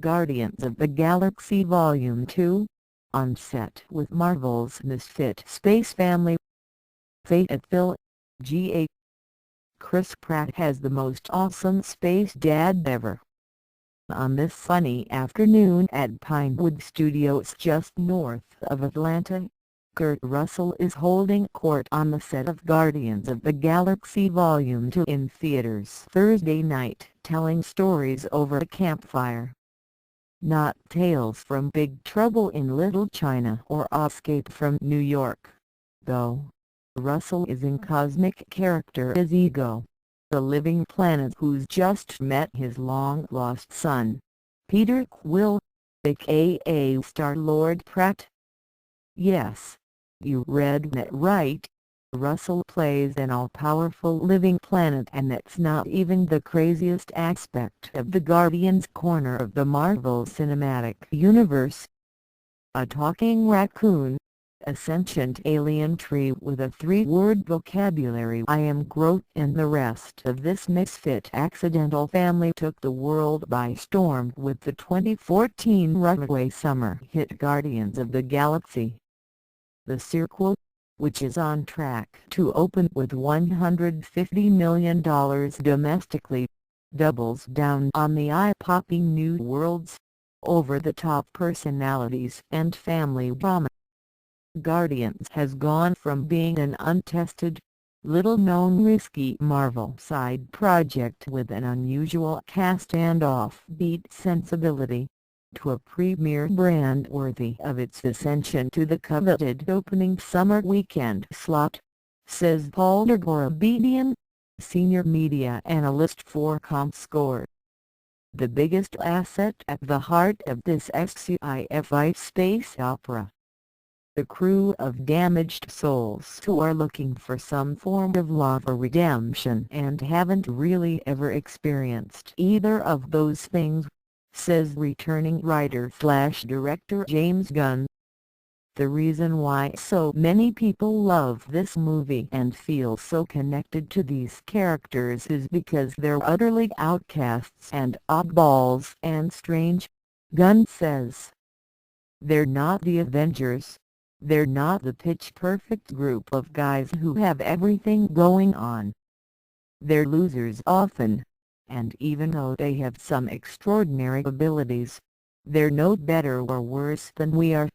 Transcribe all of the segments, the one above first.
Guardians of the Galaxy Volume 2, on set with Marvel's misfit space family. Fayetteville, GA. Chris Pratt has the most awesome space dad ever. On this sunny afternoon at Pinewood Studios just north of Atlanta, Kurt Russell is holding court on the set of Guardians of the Galaxy Volume 2 in theaters Thursday night, telling stories over a campfire. Not Tales from Big Trouble in Little China or Escape from New York, though. Russell is in cosmic character as Ego, the living planet who's just met his long-lost son, Peter Quill, aka Star-Lord Pratt. Yes, you read that right. Russell plays an all-powerful living planet, and that's not even the craziest aspect of the Guardians corner of the Marvel Cinematic Universe. A talking raccoon, a sentient alien tree with a 3-word vocabulary, I am Groot, and the rest of this misfit accidental family took the world by storm with the 2014 runaway summer hit Guardians of the Galaxy. The sequel, which is on track to open with $150 million domestically, doubles down on the eye-popping new worlds, over-the-top personalities and family drama. Guardians has gone from being an untested, little-known risky Marvel side project with an unusual cast and offbeat sensibility, to a premier brand worthy of its ascension to the coveted opening summer weekend slot, says Paul Dergarabedian, senior media analyst for comScore. The biggest asset at the heart of this sci-fi space opera. The crew of damaged souls who are looking for some form of love or redemption and haven't really ever experienced either of those things, says returning writer-slash-director James Gunn. The reason why so many people love this movie and feel so connected to these characters is because they're utterly outcasts and oddballs and strange, Gunn says. They're not the Avengers. They're not the pitch-perfect group of guys who have everything going on. They're losers often. And even though they have some extraordinary abilities, they're no better or worse than we are.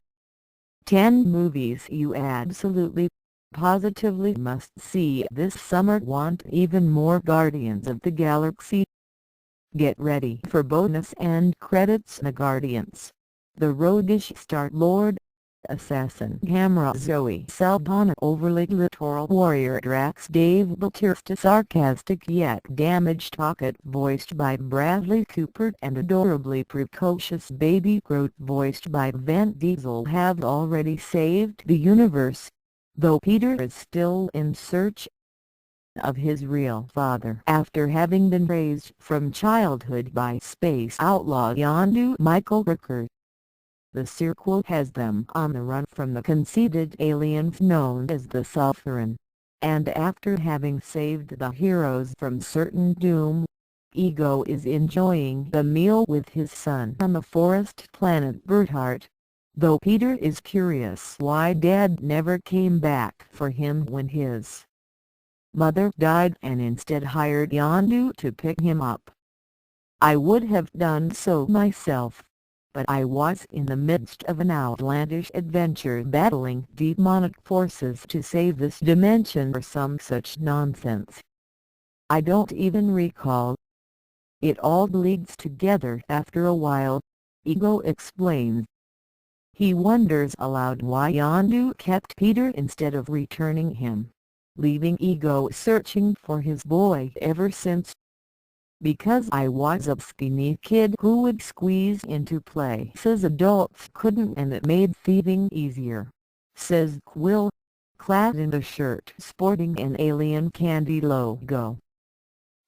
10 movies you absolutely, positively must see this summer. Want even more Guardians of the Galaxy? Get ready for bonus end credits. The Guardians, the roguish Star-Lord, assassin Gamora Zoe Saldana, overly literal warrior Drax Dave Bautista, sarcastic yet damaged Rocket voiced by Bradley Cooper, and adorably precocious baby Groot voiced by Vin Diesel have already saved the universe, though Peter is still in search of his real father after having been raised from childhood by space outlaw Yondu Michael Rooker. The sequel has them on the run from the conceited aliens known as the Sulfuran, and after having saved the heroes from certain doom, Ego is enjoying the meal with his son on the forest planet Berthart, though Peter is curious why Dad never came back for him when his mother died and instead hired Yondu to pick him up. I would have done so myself, but I was in the midst of an outlandish adventure battling demonic forces to save this dimension or some such nonsense. I don't even recall. It all bleeds together after a while, Ego explains. He wonders aloud why Yondu kept Peter instead of returning him, leaving Ego searching for his boy ever since. Because I was a skinny kid who would squeeze into places adults couldn't, and it made thieving easier, says Quill, clad in a shirt sporting an alien candy logo.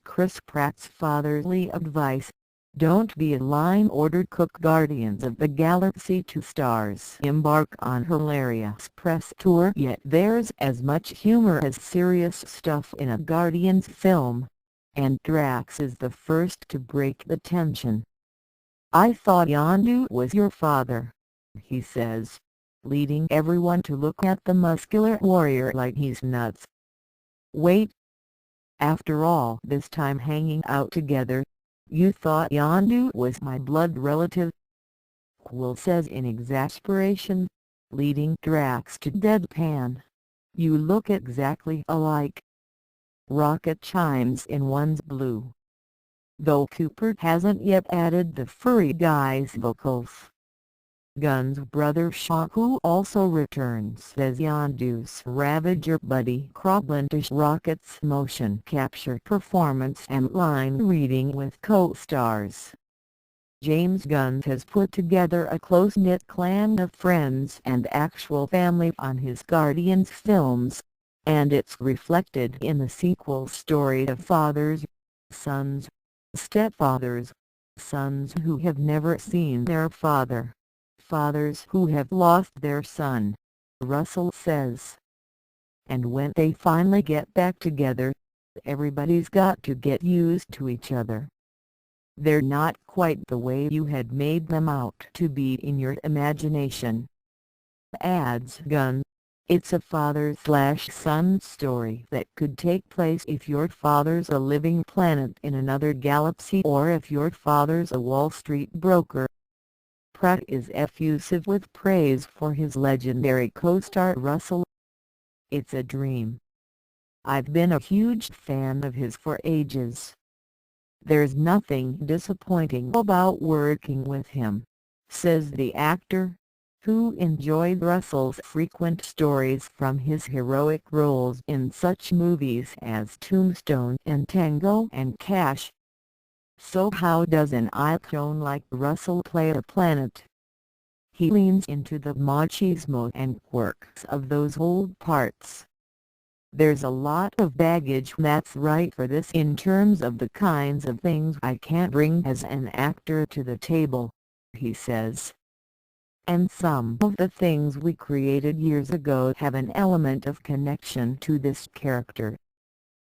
Chris Pratt's fatherly advice: don't be a line-ordered cook. Guardians of the Galaxy 2 stars embark on hilarious press tour, yet there's as much humor as serious stuff in a Guardians film, and Drax is the first to break the tension. "I thought Yondu was your father," he says, leading everyone to look at the muscular warrior like he's nuts. "Wait. After all this time hanging out together, you thought Yondu was my blood relative?" Quill says in exasperation, leading Drax to deadpan. "You look exactly alike." Rocket chimes in one's blue, though Cooper hasn't yet added the furry guy's vocals. Gunn's brother Shaw, who also returns as Yondu's Ravager buddy, Croplandish Rocket's motion capture performance and line reading with co-stars. James Gunn has put together a close-knit clan of friends and actual family on his Guardians films, and it's reflected in the sequel story of fathers, sons, stepfathers, sons who have never seen their father, fathers who have lost their son, Russell says. "And when they finally get back together, everybody's got to get used to each other. They're not quite the way you had made them out to be in your imagination," adds Gunn. "It's a father-slash-son story that could take place if your father's a living planet in another galaxy or if your father's a Wall Street broker." Pratt is effusive with praise for his legendary co-star Russell. "It's a dream. I've been a huge fan of his for ages. There's nothing disappointing about working with him," says the actor, who enjoyed Russell's frequent stories from his heroic roles in such movies as Tombstone and Tango and Cash. "So how does an icon like Russell play a planet?" He leans into the machismo and quirks of those old parts. "There's a lot of baggage that's right for this in terms of the kinds of things I can't bring as an actor to the table," he says. "And some of the things we created years ago have an element of connection to this character."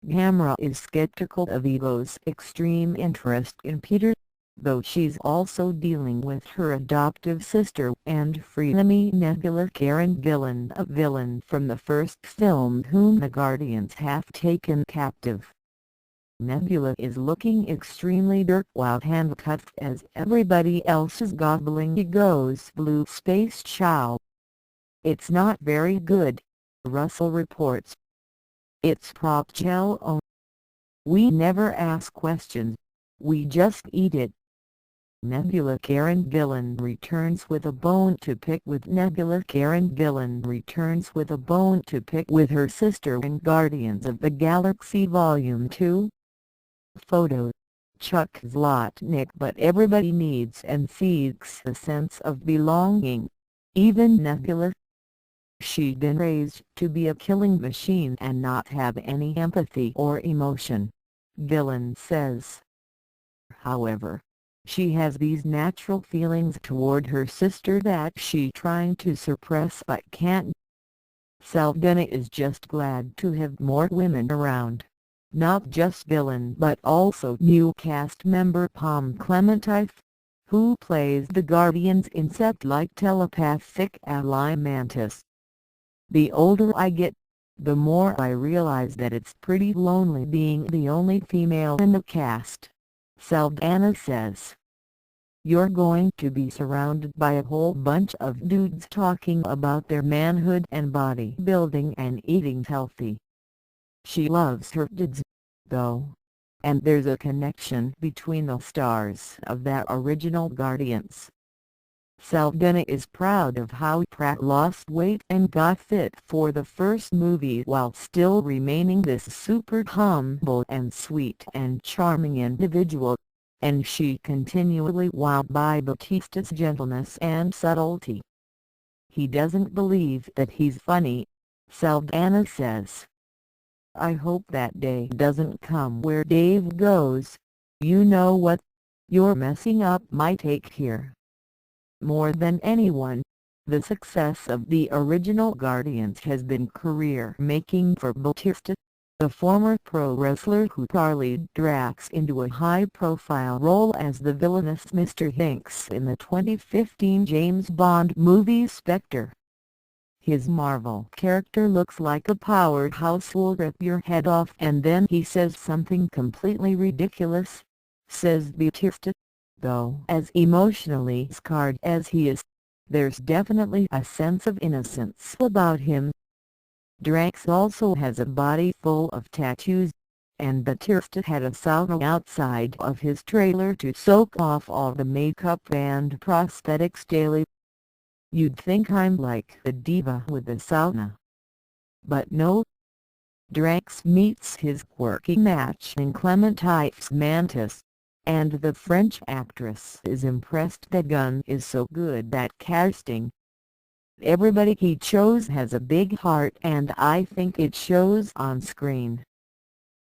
Gamera is skeptical of Ego's extreme interest in Peter, though she's also dealing with her adoptive sister and frenemy Nebula Karen Gillan, a villain from the first film whom the Guardians have taken captive. Nebula is looking extremely dark while handcuffed as everybody else is gobbling Ego's blue space chow. "It's not very good," Russell reports. "It's prop chow. We never ask questions, we just eat it." Nebula Karen Gillan returns with a bone to pick with her sister in Guardians of the Galaxy Volume 2. Photo: Chuck Zlotnick. "But everybody needs and seeks a sense of belonging, even Nebula. She'd been raised to be a killing machine and not have any empathy or emotion," Gillan says. "However, she has these natural feelings toward her sister that she's trying to suppress but can't." Saldana is just glad to have more women around, not just Gillan but also new cast member Pom Clementine, who plays the Guardian's insect-like telepathic ally Mantis. "The older I get, the more I realize that it's pretty lonely being the only female in the cast," Saldana says. "You're going to be surrounded by a whole bunch of dudes talking about their manhood and bodybuilding and eating healthy. She loves her dudes, though, and there's a connection between the stars of that original Guardians." Saldana is proud of how Pratt lost weight and got fit for the first movie while still remaining this super humble and sweet and charming individual, and she continually wowed by Batista's gentleness and subtlety. "He doesn't believe that he's funny," Saldana says. "I hope that day doesn't come where Dave goes, 'You know what? You're messing up my take here.'" More than anyone, the success of the original Guardians has been career-making for Batista, the former pro wrestler who parlayed Drax into a high-profile role as the villainous Mr. Hinx in the 2015 James Bond movie Spectre. His Marvel character looks like a powerhouse who'll rip your head off and then he says something completely ridiculous, says Batista. Though as emotionally scarred as he is, there's definitely a sense of innocence about him. Drax also has a body full of tattoos, and Batista had a sauna outside of his trailer to soak off all the makeup and prosthetics daily. You'd think I'm like the diva with the sauna. But no. Drax meets his quirky match in Clementine's Mantis, and the French actress is impressed that Gunn is so good at casting. Everybody he chose has a big heart and I think it shows on screen.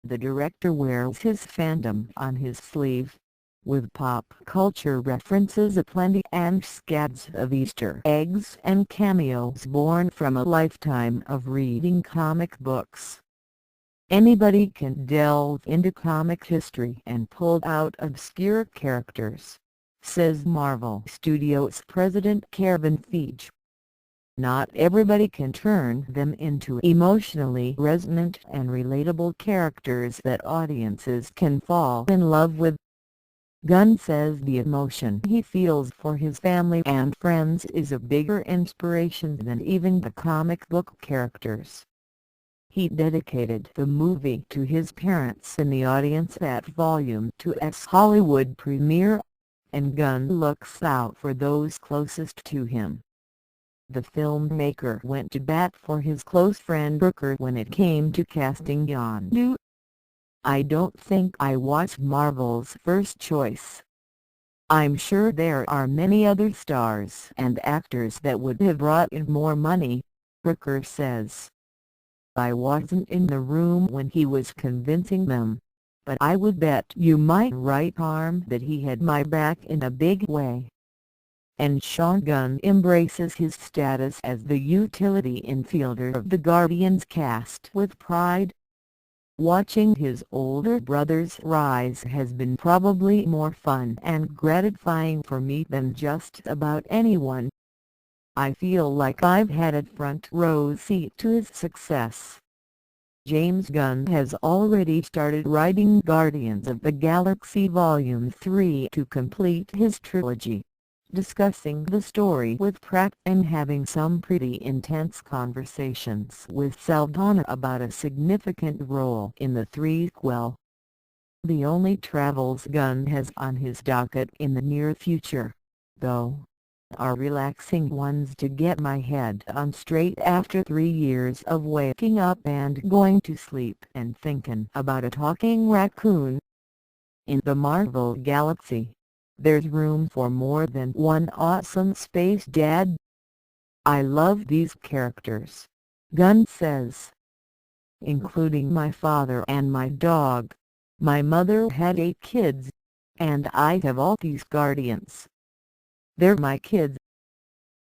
The director wears his fandom on his sleeve, with pop culture references aplenty and scads of Easter eggs and cameos born from a lifetime of reading comic books. Anybody can delve into comic history and pull out obscure characters, says Marvel Studios president Kevin Feige. Not everybody can turn them into emotionally resonant and relatable characters that audiences can fall in love with. Gunn says the emotion he feels for his family and friends is a bigger inspiration than even the comic book characters. He dedicated the movie to his parents in the audience at Volume 2's Hollywood premiere, and Gunn looks out for those closest to him. The filmmaker went to bat for his close friend Rooker when it came to casting Yondu. "I don't think I was Marvel's first choice. I'm sure there are many other stars and actors that would have brought in more money," Rooker says. "I wasn't in the room when he was convincing them, but I would bet you my right arm that he had my back in a big way." And Sean Gunn embraces his status as the utility infielder of the Guardians cast with pride. "Watching his older brothers rise has been probably more fun and gratifying for me than just about anyone. I feel like I've had a front row seat to his success." James Gunn has already started writing Guardians of the Galaxy Volume 3 to complete his trilogy, discussing the story with Pratt and having some pretty intense conversations with Saldana about a significant role in the threequel. The only travels Gunn has on his docket in the near future, though, are relaxing ones to get my head on straight after 3 years of waking up and going to sleep and thinking about a talking raccoon. In the Marvel Galaxy, there's room for more than one awesome space dad. "I love these characters," Gunn says, "including my father and my dog. My mother had 8 kids, and I have all these Guardians. They're my kids.